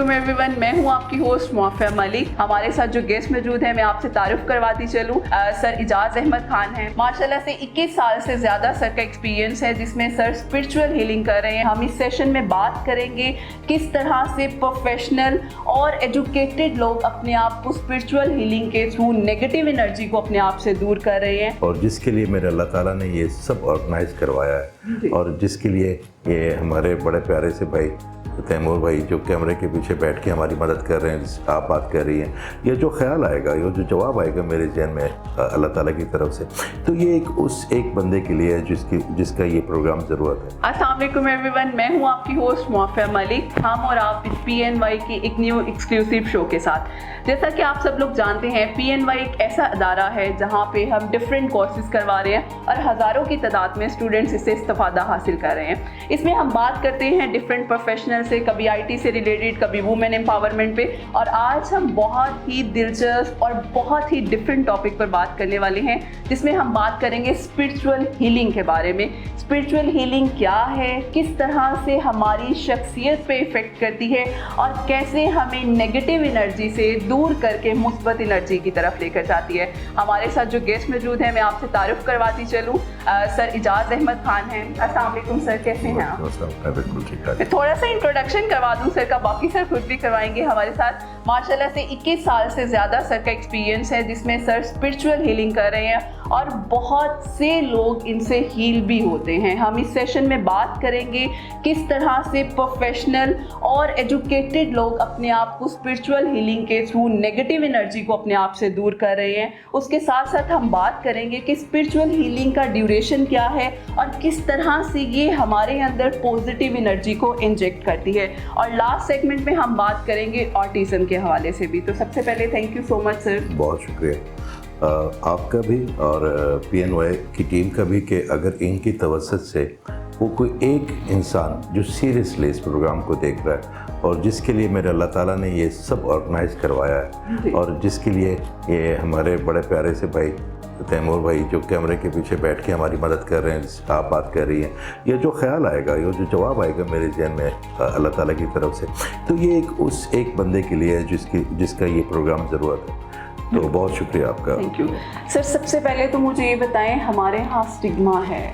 वालेकुम एवरीवन, मैं हूं आपकी होस्ट मुआफ़िया मलिक। हमारे साथ जो गेस्ट मौजूद हैं मैं आपसे तारुफ करवाती चलूं। सर इजाज़ अहमद खान हैं। माशाल्लाह से 21 साल से ज़्यादा सर का एक्सपीरियंस है, जिसमें सर स्पिरिचुअल हीलिंग कर रहे हैं। हम इस सेशन में बात करेंगे किस तरह से प्रोफेशनल और एजुकेटेड लोग अपने आप को स्पिरिचुअल हीलिंग के थ्रू नेगेटिव एनर्जी को अपने आप से दूर कर रहे हैं, और जिसके लिए मेरे अल्लाह ताला ने ये सब ऑर्गेनाइज करवाया है, और जिसके लिए ये हमारे बड़े प्यारे से भाई तैमूर भाई जो कैमरे के पीछे बैठ के हमारी मदद कर रहे हैं, आप बात कर रही हैं, ये जो ख्याल आएगा, ये जो जवाब आएगा मेरे जहन में अल्लाह ताला की तरफ से, तो ये एक बंदे के लिए है जिसका ये प्रोग्राम ज़रूरत है। अस्सलाम वालेकुम एवरीवन, मैं हूं आपकी होस्ट मुआफ़िया मलिक। हम और आप PNY की एक न्यू एक्सक्लूसिव शो के साथ, जैसा कि आप सब लोग जानते हैं, PNY एक ऐसा अदारा है जहां पे हम डिफरेंट कोर्सेज करवा रहे हैं और हज़ारों की तादाद में स्टूडेंट्स इससे इस्तेफादा हासिल कर रहे हैं। इसमें हम बात करते हैं डिफरेंट प्रोफेशनल से, कभी IT से रिलेटेड, कभी वुमेन एम्पावरमेंट पे, और आज हम बहुत ही दिलचस्प और बहुत ही डिफरेंट टॉपिक पर बात करने वाले हैं, जिसमें हम बात करेंगे स्पिरिचुअल हीलिंग के बारे में। स्पिरिचुअल हीलिंग क्या है, किस तरह से हमारी शख्सियत पे इफ़ेक्ट करती है और कैसे हमें नेगेटिव एनर्जी से दूर करके मुस्बत एनर्जी की तरफ लेकर जाती है। हमारे साथ जो गेस्ट मौजूद हैं मैं आपसे तारुफ करवाती चलूँ। सर इजाज़ अहमद खान हैं। अस्सलाम वालेकुम सर, कैसे हैं आप? बिल्कुल ठीक ठाक। थोड़ा सा इंट्रोडक्शन करवा दूं सर का, बाकी सर खुद भी करवाएंगे हमारे साथ। माशाल्लाह से 21 साल से ज़्यादा सर का एक्सपीरियंस है, जिसमें सर स्पिरिचुअल हीलिंग कर रहे हैं और बहुत से लोग इनसे हील भी होते हैं। हम इस सेशन में बात करेंगे किस तरह से प्रोफेशनल और एजुकेटेड लोग अपने आप को स्पिरिचुअल हीलिंग के थ्रू नेगेटिव एनर्जी को अपने आप से दूर कर रहे हैं। उसके साथ साथ हम बात करेंगे कि स्पिरिचुअल हीलिंग का ड्यूरेशन क्या है और किस तरह से ये हमारे अंदर पॉजिटिव एनर्जी को इंजेक्ट करती है। और लास्ट सेगमेंट में हम बात करेंगे ऑटिज्म के हवाले से भी। तो सबसे पहले thank you so much sir. बहुत शुक्रिया आपका भी और PNY की टीम का भी, कि अगर इनकी तवज्जुह से वो कोई एक इंसान जो सीरियसली इस प्रोग्राम को देख रहा है और जिसके लिए मेरे अल्लाह ताला ने ये सब ऑर्गेनाइज करवाया है, और जिसके लिए ये हमारे बड़े प्यारे से भाई तैमूर भाई जो कैमरे के पीछे बैठ के हमारी मदद कर रहे हैं, आप बात कर रही हैं, ये जो ख्याल आएगा, ये जो जवाब आएगा मेरे जहन में अल्लाह ताला की तरफ से, तो ये एक बंदे के लिए है जिसका ये प्रोग्राम ज़रूरत है। तो बहुत शुक्रिया आपका। Thank you sir. सबसे पहले तो मुझे ये बताएं, हमारे यहाँ स्टिग्मा है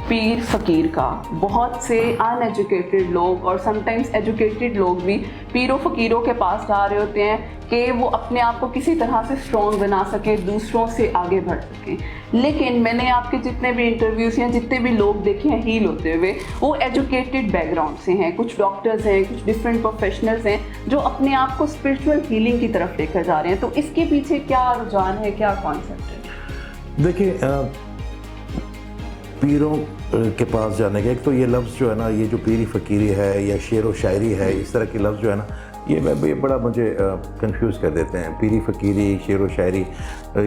पीर फ़कीर का। बहुत से अनएजुकेटेड लोग और समटाइम्स एजुकेटेड लोग भी पीरों फ़कीरों के पास जा रहे होते हैं कि वो अपने आप को किसी तरह से स्ट्रॉन्ग बना सके, दूसरों से आगे बढ़ सकें। लेकिन मैंने आपके जितने भी इंटरव्यूज़ या जितने भी लोग देखे हैं हील होते हुए, वो एजुकेटेड बैकग्राउंड से हैं। कुछ डॉक्टर्स हैं, कुछ डिफरेंट प्रोफेशनल्स हैं जो अपने आप को स्पिरिचुअल हीलिंग की तरफ लेकर जा रहे हैं। तो इसके पीछे क्या रुझान है, क्या कॉन्सेप्ट है? देखिए, पीरों के पास जाने का, एक तो ये लफ्ज़ जो है ना, ये जो पीरी फ़कीरी है या शेर व शायरी है, इस तरह के लफ्ज़ जो है ना, ये बड़ा मुझे कंफ्यूज कर देते हैं। पीरी फ़कीरी, शेर व शायरी,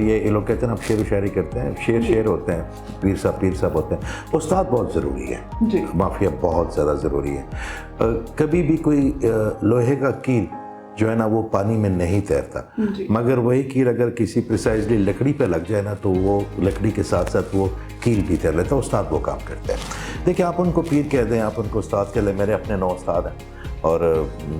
ये लोग कहते हैं ना, आप शेर व शायरी करते हैं, शेर होते हैं, पीर साहब होते हैं। उस्ताद बहुत ज़रूरी है, माफिया बहुत ज़्यादा ज़रूरी है। कभी भी कोई लोहे का कील जो है ना वो पानी में नहीं तैरता, मगर वही कील अगर किसी प्रिसाइजली लकड़ी पे लग जाए ना, तो वो लकड़ी के साथ साथ वो कील भी तैर लेता है। उस्ताद वो काम करते हैं। देखिए, आप उनको पीर कह दें, आप उनको उस्ताद कह लें, मेरे अपने 9 उस्ताद हैं, और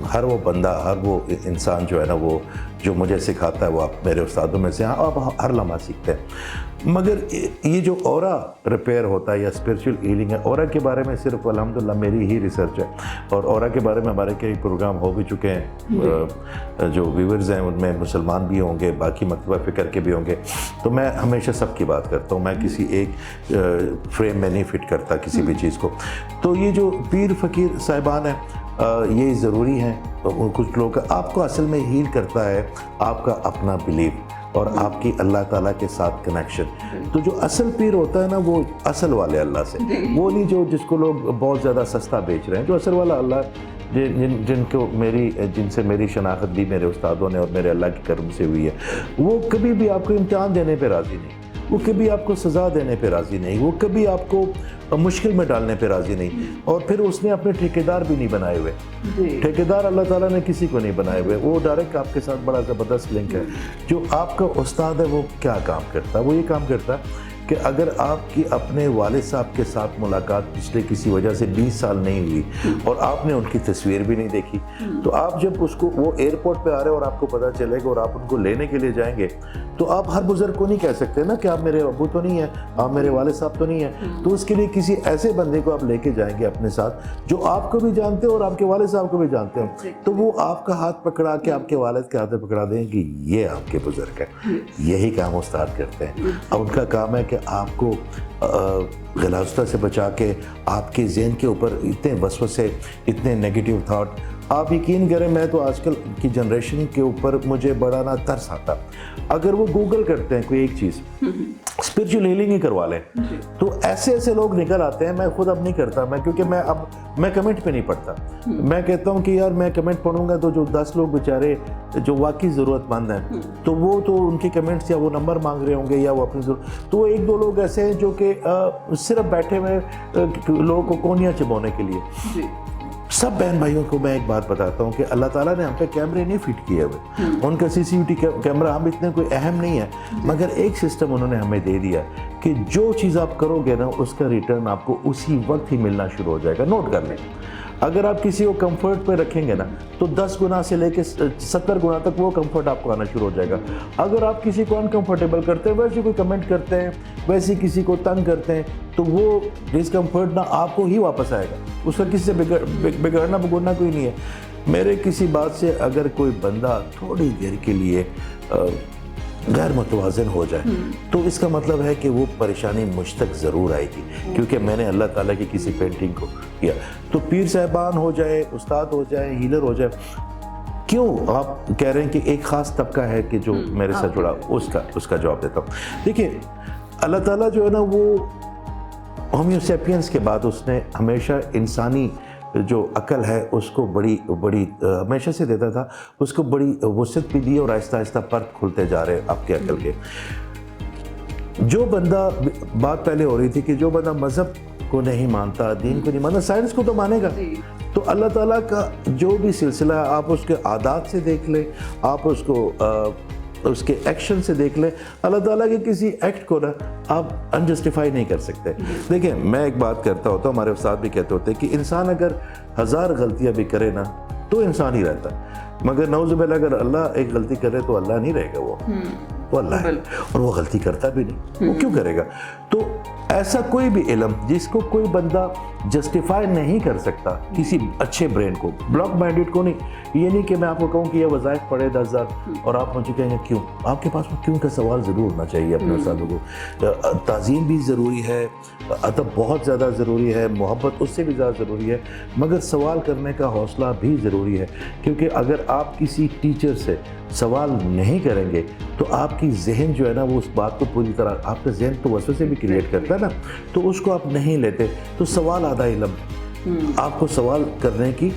हर वो बंदा, हर वो इंसान जो है ना, वो जो मुझे सिखाता है, वो आप मेरे उस्तादों में से हैं। आप हर लम्हा सीखते हैं। मगर ये जो ऑरा रिपेयर होता है या स्पिरिचुअल हीलिंग है, ऑरा के बारे में सिर्फ अल्हम्दुलिल्लाह मेरी ही रिसर्च है, और ऑरा के बारे में हमारे कई प्रोग्राम हो भी चुके हैं। जो व्यूअर्स हैं उनमें मुसलमान भी होंगे, बाकी मकतबा फ़िक्र के भी होंगे। तो मैं हमेशा सबकी बात करता हूँ, मैं किसी एक फ्रेम में नहीं फिट करता किसी भी चीज़ को। तो ये जो पीर फ़कीर साहिबान हैं, ये ज़रूरी हैं। तो कुछ लोग, आपको असल में हील करता है आपका अपना बिलीफ और आपकी अल्लाह ताला के साथ कनेक्शन। तो जो असल पीर होता है ना, वो असल वाले अल्लाह से, वो नहीं जिसको लोग बहुत ज़्यादा सस्ता बेच रहे हैं। जो असल वाला अल्लाह, जिनसे मेरी शनाख्त भी मेरे उस्तादों ने और मेरे अल्लाह के करम से हुई है, वो कभी भी आपको इम्तिहान देने पे राज़ी नहीं, वो कभी आपको सज़ा देने पे राज़ी नहीं, वो कभी आपको मुश्किल में डालने पे राज़ी नहीं। और फिर उसने अपने ठेकेदार भी नहीं बनाए हुए। ठेकेदार अल्लाह ताला ने किसी को नहीं बनाए हुए, वो डायरेक्ट आपके साथ बड़ा ज़बरदस्त लिंक है। जो आपका उस्ताद है वो क्या काम करता है? वो ये काम करता है कि अगर आपकी अपने वालिद साहब के साथ मुलाकात पिछले किसी वजह से 20 साल नहीं हुई और आपने उनकी तस्वीर भी नहीं देखी, तो आप जब उसको वो एयरपोर्ट पे आ रहे हैं और आपको पता चलेगा और आप उनको लेने के लिए जाएंगे, तो आप हर बुजुर्ग को नहीं कह सकते ना कि आप मेरे अब्बू तो नहीं है, आप मेरे वालिद साहब तो नहीं है। तो उसके लिए किसी ऐसे बंदे को आप लेके जाएंगे अपने साथ जो आपको भी जानते हो और आपके वालिद साहब को भी जानते हो, तो वो आपका हाथ पकड़ा के आपके वालिद के हाथ पकड़ा देंगे कि ये आपके बुजुर्ग है। यही काम उस्ताद करते हैं। अब उनका काम है कि आपको ग़लाज़त से बचा के आपके ज़हन के ऊपर इतने वसवसे, इतने नेगेटिव थाट, आप यकीन करें मैं तो आजकल की जनरेशन के ऊपर मुझे बड़ा ना तरस आता। अगर वो गूगल करते हैं कोई एक चीज़, स्पिरिचुअल हीलिंग ही करवा लें, तो ऐसे ऐसे लोग निकल आते हैं। मैं खुद अब नहीं करता, क्योंकि मैं कमेंट पे नहीं पढ़ता। मैं कहता हूँ कि यार मैं कमेंट पढ़ूंगा तो जो 10 लोग बेचारे जो वाकई ज़रूरतमंद हैं, तो वो तो उनके कमेंट्स या वो नंबर मांग रहे होंगे या वो अपनी ज़रूरत, तो 1-2 लोग ऐसे हैं जो कि सिर्फ बैठे हुए लोगों को कोनियाँ चिबाने के लिए। सब बहन भाइयों को मैं एक बात बताता हूँ कि अल्लाह ताला ने हम पे कैमरे नहीं फिट किए हुए, उनका CCTV कैमरा हम इतने कोई अहम नहीं है, मगर एक सिस्टम उन्होंने हमें दे दिया कि जो चीज़ आप करोगे ना उसका रिटर्न आपको उसी वक्त ही मिलना शुरू हो जाएगा। नोट कर लें, अगर आप किसी को कंफर्ट पे रखेंगे ना तो 10 गुना से लेके 70 गुना तक वो कंफर्ट आपको आना शुरू हो जाएगा। अगर आप किसी को अनकंफर्टेबल करते हैं, वैसे कोई कमेंट करते हैं, वैसे किसी को तंग करते हैं, तो वो डिस्कम्फर्ट ना आपको ही वापस आएगा। उसका किसी से बिगड़ना बिगड़ना कोई नहीं है। मेरे किसी बात से अगर कोई बंदा थोड़ी देर के लिए गैर मुतवाज़न हो जाए, तो इसका मतलब है कि वो परेशानी मुझ तक ज़रूर आएगी, क्योंकि मैंने अल्लाह ताला की किसी पेंटिंग को किया। तो पीर साहबान हो जाए, उस्ताद हो जाए, हीलर हो जाए, क्यों आप कह रहे हैं कि एक ख़ास तबका है कि जो मेरे साथ जुड़ा, उसका जवाब देता हूँ। देखिए, अल्लाह ताला जो है ना, वो होमो सेपियंस के बाद उसने हमेशा इंसानी जो अकल है उसको बड़ी हमेशा से देता था, उसको बड़ी वसअत भी दी और आहिस्ता आहिस्ता पर्त खुलते जा रहे आपके अकल के। जो बंदा, बात पहले हो रही थी कि जो बंदा मज़हब को नहीं मानता, दीन को नहीं मानता, साइंस को तो मानेगा। तो अल्लाह ताला का जो भी सिलसिला है, आप उसके आदात से देख लें, आप उसको उसके एक्शन से देख लें, अल्लाह ताला के किसी एक्ट को ना आप अनजस्टिफाई नहीं कर सकते। देखिए, मैं एक बात करता होता हूँ, हमारे उस्ताद भी कहते होते हैं कि इंसान अगर 1000 गलतियाँ भी करे ना तो इंसान ही रहता है, मगर नौज़ुबिल्लाह अगर अल्लाह एक गलती करे तो अल्लाह नहीं रहेगा, वो अल्लाह है और वो गलती करता भी नहीं, वो क्यों करेगा। तो ऐसा कोई भी इल्म जिसको कोई बंदा जस्टिफाई नहीं कर सकता, किसी अच्छे ब्रेन को, ब्लॉक माइंडेड को नहीं, ये नहीं कि मैं आपको कहूँ कि ये वज़ाइफ पढ़े 10,000 और आप मुझे कहेंगे क्यों। आपके पास वो क्यों का सवाल ज़रूर होना चाहिए अपने उस्तादों को। ताज़ीम भी ज़रूरी है, अदब बहुत ज़्यादा ज़रूरी है, मोहब्बत उससे भी ज़्यादा ज़रूरी है, मगर सवाल करने का हौसला भी ज़रूरी है। क्योंकि अगर आप किसी टीचर से सवाल नहीं करेंगे तो आपकी जहन जो है ना, वो उस बात को पूरी तरह, आपका जहन तो वसवसे भी क्रिएट करता है ना, तो उसको आप नहीं लेते। तो सवाल आधा इल्म, आपको सवाल करने की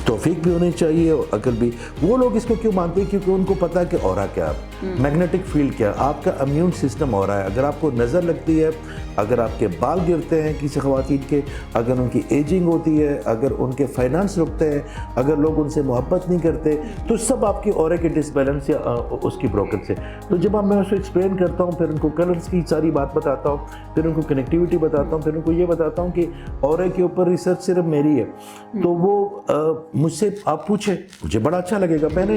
तौफीक भी होनी चाहिए और अकल भी। वो लोग इसको क्यों मानते हैं? क्योंकि उनको पता है कि ऑरा क्या है, मैग्नेटिक फील्ड क्या है, आपका इम्यून सिस्टम ऑरा है। अगर आपको नज़र लगती है, अगर आपके बाल गिरते हैं किसी ख़वातीन के, अगर उनकी एजिंग होती है, अगर उनके फाइनेंस रुकते हैं, अगर लोग उनसे मोहब्बत नहीं करते, तो सब आपकी ऑरा के डिसबैलेंस या उसकी ब्रोकन से। तो जब मैं उसको एक्सप्लेन करता हूँ, फिर उनको कलर्स की सारी बात बताता हूँ, फिर उनको कनेक्टिविटी बताता हूँ, फिर उनको ये बताता हूँ कि ऑरा के ऊपर रिसर्च सिर्फ मेरी है, तो वो मुझसे आप पूछे, मुझे बड़ा अच्छा लगेगा। मैंने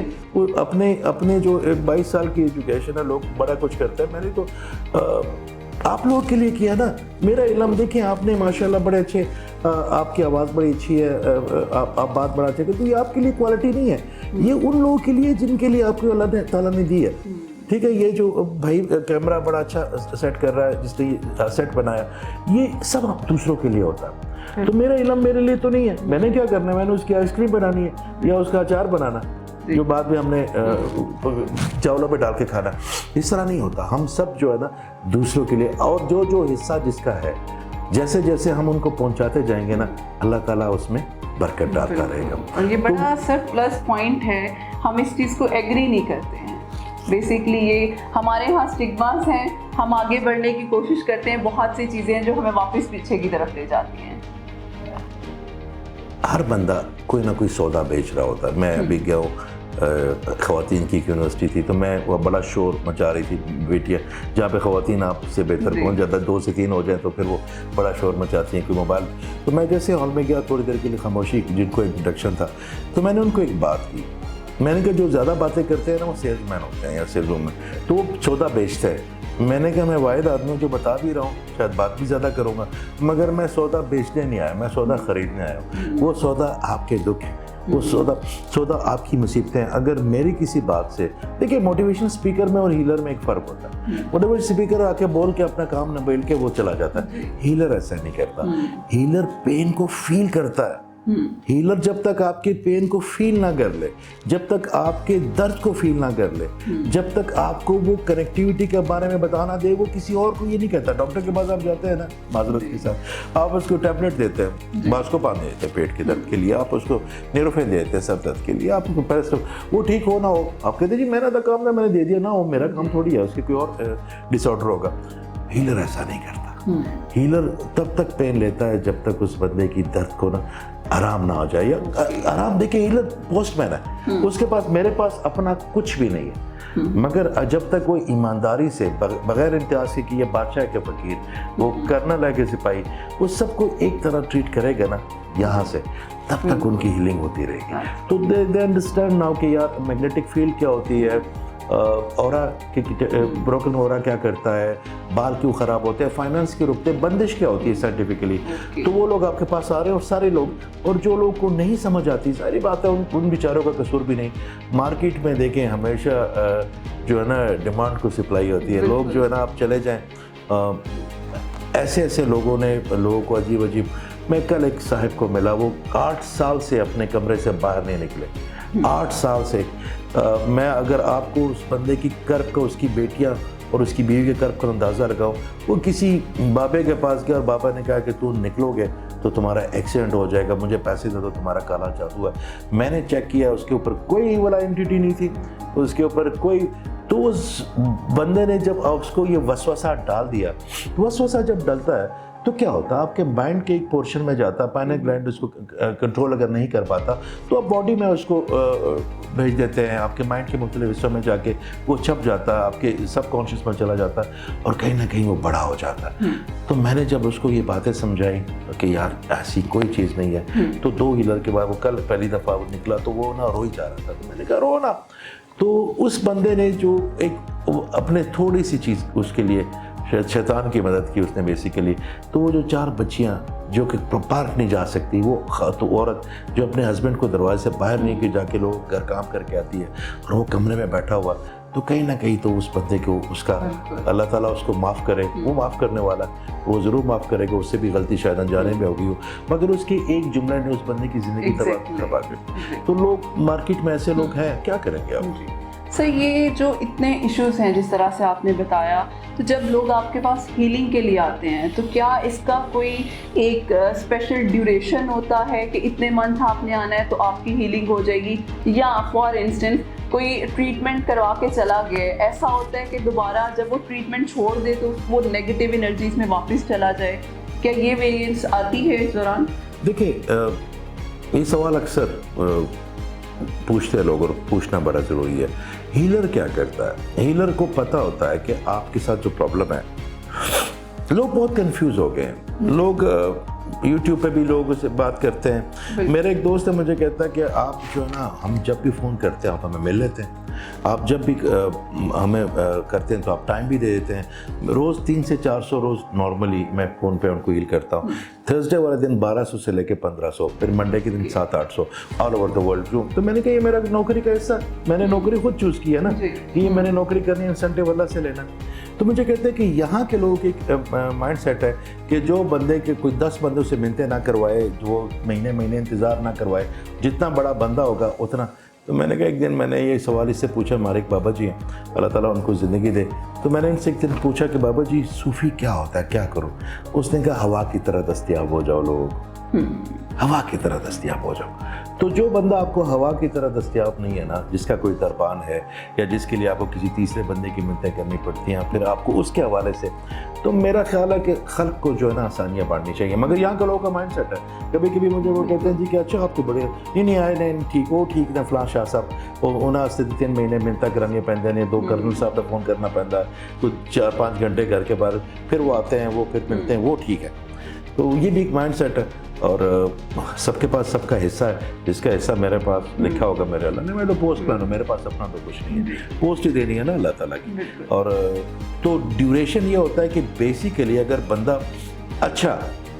अपने जो 22 साल की एजुकेशन है, लोग बड़ा कुछ करते हैं, मैंने तो आप लोगों के लिए किया ना। मेरा इल्म देखें, आपने माशाल्लाह बड़े अच्छे, आपकी आवाज़ बड़ी अच्छी है, आप बात बड़ा अच्छे करते, तो ये आपके लिए क्वालिटी नहीं है, ये उन लोगों के लिए जिनके लिए आपको अल्लाह ताला ने दी है। ठीक है, ये जो भाई कैमरा बड़ा अच्छा सेट कर रहा है, जिसने सेट बनाया, ये सब दूसरों के लिए होता है। तो मेरा इल्म मेरे लिए तो नहीं है, मैंने क्या करना है, मैंने उसकी आइसक्रीम बनानी है या उसका अचार बनाना, जो बाद में हमने चावलों पे डाल के खाना। इस तरह नहीं होता। हम सब जो है ना दूसरों के लिए, और जो जो हिस्सा जिसका है, जैसे जैसे हम उनको पहुंचाते जाएंगे ना, अल्लाह ताला उसमें बरकत डालता रहेगा। और ये बड़ा सर प्लस पॉइंट है, हम इस चीज़ को एग्री नहीं करते हैं। बेसिकली ये हमारे यहाँ स्टिग्मास हैं, हम आगे बढ़ने की कोशिश करते हैं, बहुत सी चीज़ें हैं जो हमें वापस पीछे की तरफ ले जाती हैं। हर बंदा कोई ना कोई सौदा बेच रहा होता है। मैं अभी गया हूँ ख़वातीन की यूनिवर्सिटी थी, तो मैं वो बड़ा शोर मचा रही थी बेटियाँ, जहाँ पे ख़वातीन आपसे बेहतर पहुँच जाता है, 2 से 3 हो जाए तो फिर वो बड़ा शोर मचाती हैं कोई मोबाइल। तो मैं जैसे हॉल में गया, थोड़ी देर के लिए खामोशी, जिनको इंट्रोडक्शन था, तो मैंने उनको एक बात की। मैंने कहा जो ज़्यादा बातें करते हैं ना वो सेल्समैन होते हैं या सेल्स रूम में, तो वो सौदा बेचते हैं। मैंने कहा मैं वाहिद आदमी हूँ जो बता भी रहा हूँ, शायद बात भी ज़्यादा करूँगा, मगर मैं सौदा बेचने नहीं आया, मैं सौदा ख़रीदने आया हूँ। वो सौदा आपके दुख है, वो सौदा आपकी मुसीबतें हैं। अगर मेरी किसी बात से, देखिए मोटिवेशन स्पीकर में और हीलर में एक फ़र्क होता है। मोटिवेशन स्पीकर आके बोल के अपना काम निबेड़ के वो चला जाता है, हीलर ऐसा नहीं करता। हीलर पेन को फील करता है। हीलर जब तक आपके पेन को फील ना कर ले, जब तक आपके दर्द को फील ना कर ले, जब तक आपको वो कनेक्टिविटी के बारे में बताना दे, वो किसी और को ये नहीं कहता। डॉक्टर के पास आप जाते हैं ना माजरत के साथ, आप उसको टैबलेट देते हैं, बास्कोपान देते हैं पेट के दर्द के लिए, आप उसको न्यूरोफेन देते हैं सर दर्द के लिए, आप उसको पैरासिटामोल, वो ठीक हो ना हो, आप कहते जी मेरा तो काम था मैंने दे दिया ना, वो मेरा काम थोड़ी है, उसके कोई और डिसऑर्डर होगा। हीलर ऐसा नहीं करता। हीलर तब तक पेन लेता है जब तक उस बंदे की दर्द को ना आराम ना हो जाए, या आराम देके। हीलर पोस्टमैन है, उसके पास, मेरे पास अपना कुछ भी नहीं है, मगर जब तक वो ईमानदारी से बगैर इम्तियाज के कि ये बादशाह के फकीर, वो कर्नल है के सिपाही, वो सबको एक तरह ट्रीट करेगा ना यहाँ से, तब तक उनकी हीलिंग होती रहेगी। तो दे अंडरस्टैंड नाउ कि यार मैग्नेटिक फील्ड क्या होती है, ऑरा ब्रोकन ऑरा क्या करता है, बाल क्यों ख़राब होते हैं, फाइनेंस क्यों रुकते हैं, बंदिश क्या होती है साइंटिफिकली। तो वो लोग आपके पास आ रहे हैं, और सारे लोग, और जो लोग को नहीं समझ आती, सारी बात है, उन बेचारों का कसूर भी नहीं। मार्केट में देखें हमेशा जो है ना डिमांड को सप्लाई होती है। लोग जो है ना, आप चले जाएँ, ऐसे ऐसे लोगों को अजीब अजीब। मैं कल एक साहब को मिला, वो 8 साल से अपने कमरे से बाहर नहीं निकले, 8 साल से। मैं अगर आपको उस बंदे की कर्ब का, उसकी बेटियां और उसकी बीवी के कर्ब का अंदाज़ा लगाऊं, वो किसी बाबे के पास गया और बाबा ने कहा कि तू निकलोगे तो तुम्हारा एक्सीडेंट हो जाएगा, मुझे पैसे दे दो, तुम्हारा काला जादू है। मैंने चेक किया, उसके ऊपर कोई वाला एंटिटी नहीं थी, उसके ऊपर कोई। तो उस बंदे ने जब उसको ये वसवसा डाल दिया, वसवसा जब डलता है तो क्या होता है, आपके माइंड के एक पोर्शन में जाता है, पाइनल ग्लैंड उसको कंट्रोल अगर नहीं कर पाता तो आप बॉडी में उसको भेज देते हैं, आपके माइंड के मुख्तलिफ हिस्सों में जाके वो छप जाता है, आपके सबकॉन्शियस में चला जाता है, और कहीं ना कहीं वो बड़ा हो जाता है। तो मैंने जब उसको ये बातें समझाई कि यार ऐसी कोई चीज़ नहीं है, तो 2 हीलर के बाद वो कल पहली दफ़ा वो निकला तो वो ना रो ही जा रहा था, तो मैंने कहा रो ना। तो उस बंदे ने जो एक अपने थोड़ी सी चीज़ उसके लिए शैतान की मदद की उसने बेसिकली, तो वो जो 4 बच्चियां जो कि पार्क नहीं जा सकती, वो तो औरत जो अपने हस्बैंड को दरवाजे से बाहर नहीं कि जाके लोग घर काम करके आती है, और वो कमरे में बैठा हुआ, तो कहीं ना कहीं तो उस बंदे को उसका अल्लाह ताला उसको माफ़ करे, वो माफ़ करने वाला, वो ज़रूर माफ़ करेगा, उससे भी गलती शायद अनजाने में होगी हो, मगर उसके एक जुमले ने उस बंदे की ज़िंदगी तबाह कर। तो लोग मार्केट में ऐसे लोग हैं, क्या करेंगे आप? सर, ये जो इतने इश्यूज़ हैं जिस तरह से आपने बताया, तो जब लोग आपके पास हीलिंग के लिए आते हैं तो क्या इसका कोई एक स्पेशल ड्यूरेशन होता है कि इतने मंथ आपने आना है तो आपकी हीलिंग हो जाएगी, या फॉर इंस्टेंस कोई ट्रीटमेंट करवा के चला गया, ऐसा होता है कि दोबारा जब वो ट्रीटमेंट छोड़ दे तो वो नेगेटिव एनर्जीज में वापस चला जाए, क्या ये वेरिएंस आती है इस दौरान? देखिए, ये सवाल अक्सर पूछते हैं लोग, और पूछना बड़ा ज़रूरी है। हीलर क्या करता है? हीलर को पता होता है कि आपके साथ जो प्रॉब्लम है, लोग बहुत कंफ्यूज हो गए हैं। लोग YouTube पे भी लोग उससे बात करते हैं। मेरा एक दोस्त है, मुझे कहता है कि आप जो है ना, हम जब भी फ़ोन करते हैं आप हमें मिल लेते हैं, आप जब भी हमें करते हैं तो आप टाइम भी दे देते हैं। रोज़ 300 से 400 रोज़ नॉर्मली मैं फ़ोन पे उनको हील करता हूँ। थर्सडे वाले दिन 1200 से लेके 1500, फिर मंडे के दिन 700-800 all over the world room. तो मैंने कहा ये मेरा नौकरी का हिस्सा, मैंने नौकरी खुद चूज़ किया ना कि ये मैंने नौकरी करनी है, इंसेंटिव अल्लाह से लेना। तो मुझे कहते हैं कि यहाँ के लोगों की माइंड सेट है कि जो बंदे के कोई 10 बंदों से मिलते ना करवाए, जो महीने महीने इंतज़ार ना करवाए, जितना बड़ा बंदा होगा उतना। तो मैंने कहा, एक दिन मैंने ये सवाल इससे पूछा, हमारे एक बाबा जी हैं, अल्लाह ताला उनको ज़िंदगी दे, तो मैंने इनसे एक दिन पूछा कि बाबा जी सूफ़ी क्या होता है, क्या करूँ? उसने कहा हवा की तरह दस्तयाब हो जाओ लोग, हवा की तरह दस्तयाब हो जाओ। तो जो बंदा आपको हवा की तरह दस्तयाब नहीं है ना, जिसका कोई दरबान है या जिसके लिए आपको किसी तीसरे बंदे की मिन्नतें करनी पड़ती हैं फिर आपको उसके हवाले से, तो मेरा ख्याल है कि खल्क को जो है ना आसानियाँ बांटनी चाहिए। मगर यहाँ का लोगों का माइंड सेट है, कभी कभी मुझे वो कहते हैं जी कि अच्छा आप तो बड़े नहीं आए नहीं ठीक हो ठीक ना फलां शाह साहब उन्हें 3 महीने मिन्नतां करानियां पैंदियां ने, 2 कर्नल साहब का फ़ोन करना पैंदा, कुछ 4-5 घंटे घर के बाद फिर वो आते हैं, वो फिर मिलते हैं, वो ठीक है। तो ये भी एक माइंड सेट है और सबके पास सबका हिस्सा है। जिसका हिस्सा मेरे पास लिखा होगा मेरे अल्लाह ने, मैं तो पोस्ट मैन हूँ, मेरे पास अपना तो कुछ नहीं है, पोस्ट ही देनी है ना अल्लाह ताला की। और तो ड्यूरेशन ये होता है कि बेसिकली अगर बंदा अच्छा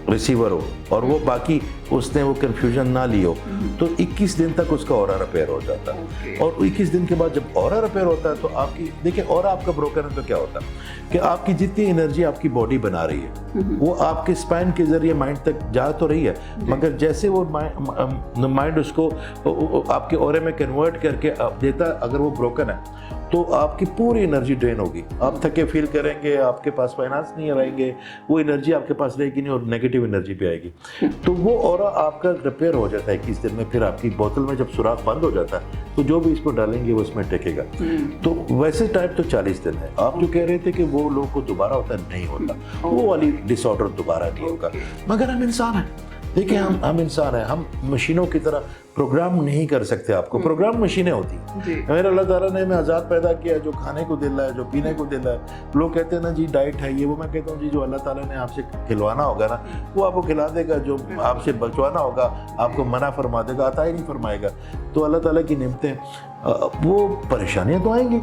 रिसीवर हो और वो बाकी उसने वो कन्फ्यूजन ना ली हो तो 21 दिन तक उसका ऑरा रिपेयर हो जाता है। और 21 दिन के बाद जब ऑरा रिपेयर होता है तो आपकी देखिए ऑरा आपका ब्रोकन है तो क्या होता है कि आपकी जितनी एनर्जी आपकी बॉडी बना रही है वो आपके स्पाइन के जरिए माइंड तक जा तो रही है, मगर जैसे वो माइंड उसको आपके ऑरे में कन्वर्ट करके देता, अगर वो ब्रोकन है तो आपकी पूरी एनर्जी ड्रेन होगी, आप थके फील करेंगे, आपके पास फाइनेंस नहीं रहेंगे, वो एनर्जी आपके पास रहेगी नहीं और नेगेटिव एनर्जी पे आएगी। तो वो ऑरा आपका रिपेयर हो जाता है 21 दिन में। फिर आपकी बोतल में जब सुराख बंद हो जाता है तो जो भी इसको डालेंगे वो इसमें टेकेगा। तो वैसे टाइप तो 40 दिन है। आप जो कह रहे थे कि वो लोग को दोबारा होता है, नहीं होता, वो वाली डिसऑर्डर दोबारा नहीं होगा। मगर हम इंसान हैं, देखिए हम इंसान हैं, हम मशीनों की तरह प्रोग्राम नहीं कर सकते। आपको प्रोग्राम मशीनें होती हैं। मेरे अल्लाह ताला ने हमें आज़ाद पैदा किया, जो खाने को दिल है, जो पीने को दिल है। लोग कहते हैं ना जी डाइट है ये वो, मैं कहता हूँ जी जो अल्लाह ताला ने आपसे खिलवाना होगा ना वो आपको खिला देगा, जो आपसे बचवाना होगा आपको मना फरमा देगा, अता ही नहीं फरमाएगा। तो अल्लाह ताला की नेमतें, वो परेशानियाँ तो आएंगी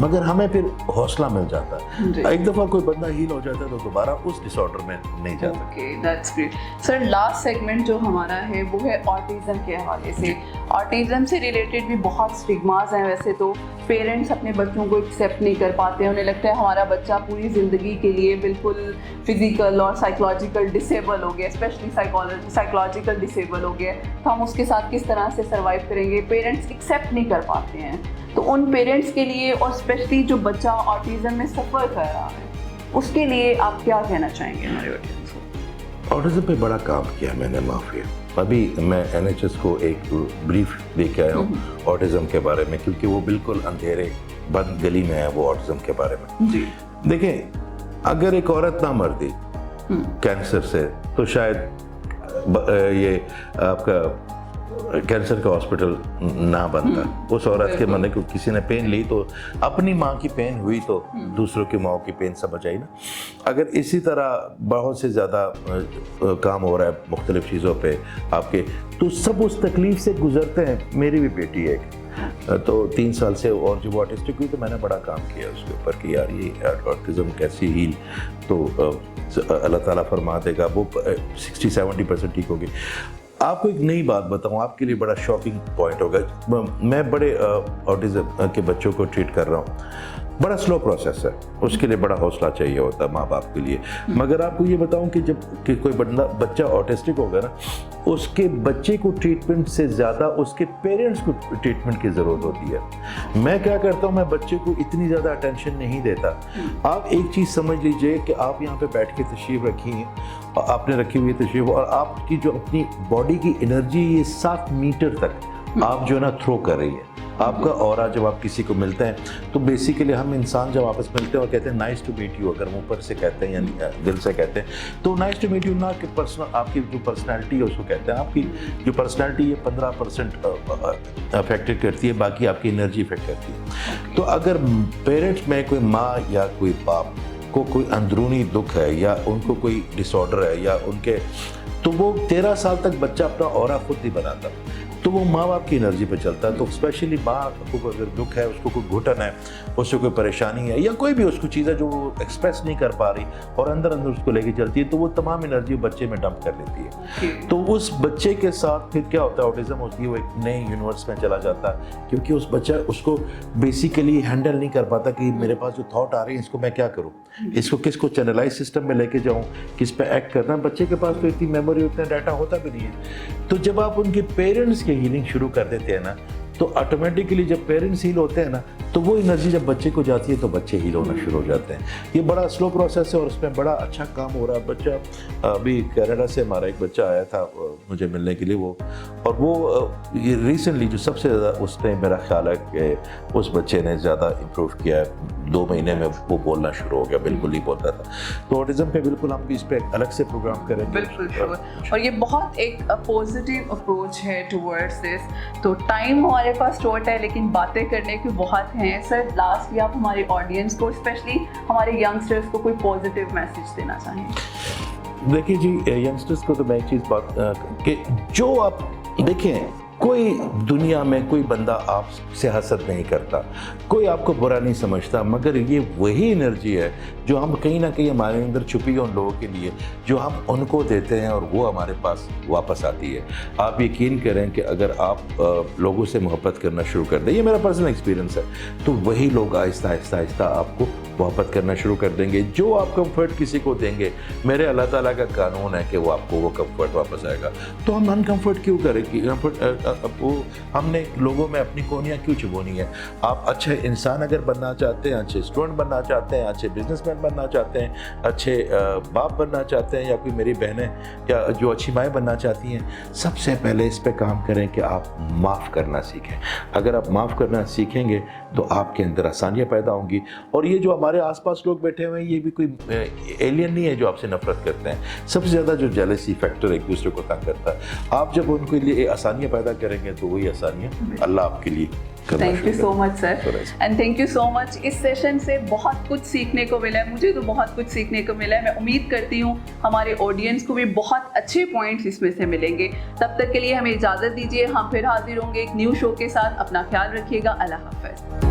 मगर हमें फिर हौसला मिल जाता है। एक दफ़ा कोई बंदा हील हो जाता है तो दोबारा उस डिसऑर्डर में नहीं जाता। Okay, that's great sir. Last segment जो हमारा है वो है ऑटिज्म के हवाले से। ऑटिज्म से रिलेटेड भी बहुत स्टिग्मास हैं। वैसे तो पेरेंट्स अपने बच्चों को एक्सेप्ट नहीं कर पाते हैं, उन्हें लगता है हमारा बच्चा पूरी ज़िंदगी के लिए बिल्कुल फिजिकल और साइकोलॉजिकल डिसेबल हो गया, स्पेशली साइकोलॉजिकल डिसेबल हो गया, तो हम उसके साथ किस तरह से सर्वाइव करेंगे। पेरेंट्स एक्सेप्ट नहीं कर पाते हैं, तो उन पेरेंट्स के लिए और स्पेशली जो बच्चा ऑटिज्म में सफ़र कर रहा है उसके लिए आप क्या कहना चाहेंगे हमारे ऑडियंस को? ऑटिज्म पे बड़ा काम किया मैंने, माफ़ी। अभी मैं NHS को एक ब्रीफ लेके आया हूँ ऑटिज्म के बारे में, क्योंकि वो बिल्कुल अंधेरे बंद गली में है वो ऑटिज्म के बारे में। जी देखें, अगर एक औरत ना मरती कैंसर से तो शायद ये आपका कैंसर का हॉस्पिटल ना बनता। उस औरत के मरने को किसी ने पेन ली तो अपनी माँ की पेन हुई तो दूसरों की माँ की पेन समझ आई ना। अगर इसी तरह बहुत से ज़्यादा काम हो रहा है मुख्तलिफ चीज़ों पे आपके, तो सब उस तकलीफ़ से गुजरते हैं। मेरी भी बेटी है तो 3 साल से, और जब ऑटिस्टिक हुई तो मैंने बड़ा काम किया उसके ऊपर कि यार ये ऑटिज्म कैसी हील, तो अल्लाह ताला फरमा देगा वो 60-70% ठीक होगी। आपको एक नई बात बताऊं, आपके लिए बड़ा शॉकिंग पॉइंट होगा। मैं बड़े ऑटिज्म के बच्चों को ट्रीट कर रहा हूं, बड़ा स्लो प्रोसेस है, उसके लिए बड़ा हौसला चाहिए होता है माँ बाप के लिए। मगर आपको ये बताऊं कि जब कि कोई बच्चा ऑटिस्टिक होगा ना, उसके बच्चे को ट्रीटमेंट से ज़्यादा उसके पेरेंट्स को ट्रीटमेंट की ज़रूरत होती है। मैं क्या करता हूँ, मैं बच्चे को इतनी ज़्यादा अटेंशन नहीं देता। आप एक चीज़ समझ लीजिए कि आप यहाँ पे बैठ के तशरीफ़ रखी हैं, आपने रखी हुई तशरीफ़, और आपकी जो अपनी बॉडी की एनर्जी ये 7 मीटर तक आप जो है ना थ्रो कर रही है। आपका ऑरा जब आप किसी को मिलते हैं तो बेसिकली हम इंसान जब आपस में मिलते हैं और कहते हैं नाइस टू मीट यू, अगर ऊपर से कहते हैं या दिल से कहते हैं तो नाइस टू मीट यू ना कि पर्सनल आपकी जो पर्सनैलिटी है उसको कहते हैं। आपकी जो पर्सनैलिटी है 15% अफेक्टेड करती है, बाकी आपकी एनर्जी इफेक्ट करती है। तो अगर पेरेंट्स में कोई माँ या कोई बाप को कोई अंदरूनी दुख है या उनको कोई डिसऑर्डर है या उनके, तो वो 13 साल तक बच्चा अपना ऑरा खुद नहीं बनाता, तो वो माँ बाप की एनर्जी पे चलता है। तो स्पेशली माँ को अगर दुख है, उसको कोई घुटन है, उससे कोई परेशानी है या कोई भी उसको चीज़ है जो वो एक्सप्रेस नहीं कर पा रही और अंदर अंदर उसको लेके चलती है, तो वो तमाम एनर्जी बच्चे में डंप कर लेती है। तो उस बच्चे के साथ फिर क्या होता है, ऑटिज्म होती है, वो एक नए यूनिवर्स में चला जाता है, क्योंकि उस बच्चा उसको बेसिकली हैंडल नहीं कर पाता कि मेरे पास जो थॉट आ रहे हैं इसको मैं क्या करूँ, इसको किसको चैनलाइज सिस्टम में लेके जाऊँ, किस पे एक्ट करना। बच्चे के पास तो इतनी मेमोरी, उतना डाटा होता भी नहीं है। तो जब आप उनके पेरेंट्स की हीलिंग शुरू कर देते हैं ना, तो ऑटोमेटिकली जब पेरेंट्स हील होते हैं ना, तो वो एनर्जी जब बच्चे को जाती है तो बच्चे हील होना शुरू हो जाते हैं। ये बड़ा स्लो प्रोसेस है और उसमें बड़ा अच्छा काम हो रहा है। बच्चा अभी कनाडा से हमारा एक बच्चा आया था मुझे मिलने के लिए, वो ये रिसेंटली जो सबसे ज़्यादा उसने, मेरा ख्याल है कि उस बच्चे ने ज़्यादा इम्प्रूव किया है। 2 महीने में वो बोलना शुरू हो गया, बिल्कुल नहीं बोलता था। तो ऑटिज़म पे बिल्कुल हम भी इस पर अलग से प्रोग्राम करेंगे। बिल्कुल श्योर। और ये बहुत एक पॉजिटिव अप्रोच है टुवर्ड्स दिस। तो टाइम हमारे पास शॉर्ट है लेकिन बातें करने की बहुत हैं। सर लास्टली आप हमारे ऑडियंस को, स्पेशली हमारे यंगस्टर्स को कोई पॉजिटिव मैसेज देना चाहें? देखिए जी, यंगस्टर्स को तो मैं एक चीज़ बात कि जो आप देखें, कोई दुनिया में कोई बंदा आपसे हसद नहीं करता, कोई आपको बुरा नहीं समझता, मगर ये वही एनर्जी है जो हम कहीं ना कहीं हमारे अंदर छुपी है उन लोगों के लिए, जो हम उनको देते हैं और वो हमारे पास वापस आती है। आप यकीन करें कि अगर आप लोगों से मोहब्बत करना शुरू कर दें, ये मेरा पर्सनल एक्सपीरियंस है, तो वही लोग आहिस्ता आहिस्ता आहिस्ता आपको मोहब्बत करना शुरू कर देंगे। जो आप कंफर्ट किसी को देंगे, मेरे अल्लाह ताला का कानून है कि वो आपको वो कंफर्ट वापस आएगा। तो हम अनकंफर्ट क्यों करेंगे? वो हमने लोगों में अपनी कोनियाँ क्यों चुभोनी है? आप अच्छे इंसान अगर बनना चाहते हैं, अच्छे स्टूडेंट बनना चाहते हैं, अच्छे बिजनेसमैन बनना चाहते हैं, अच्छे बाप बनना चाहते हैं, या कोई मेरी बहनें या जो अच्छी माएँ बनना चाहती हैं, सबसे पहले इस पे काम करें कि आप माफ़ करना सीखें। अगर आप माफ़ करना सीखेंगे तो आपके अंदर आसानियाँ पैदा होंगी। और ये जो हमारे आसपास लोग बैठे हुए हैं, ये भी कोई एलियन नहीं है जो आपसे नफरत करते हैं। सबसे ज़्यादा जो जेलसी फैक्टर एक दूसरे को तंग करता है, आप जब उनके लिए आसानियाँ पैदा करेंगे तो वही आसानियाँ अल्लाह आपके लिए। Thank you so much sir, and thank you so much. इस सेशन से बहुत कुछ सीखने को मिला है, मुझे तो बहुत कुछ सीखने को मिला है। मैं उम्मीद करती हूँ हमारे ऑडियंस को भी बहुत अच्छे पॉइंट्स इसमें से मिलेंगे। तब तक के लिए हमें इजाज़त दीजिए, हम फिर हाजिर होंगे एक न्यू शो के साथ। अपना ख्याल रखिएगा। अल्लाह हाफ़िज़।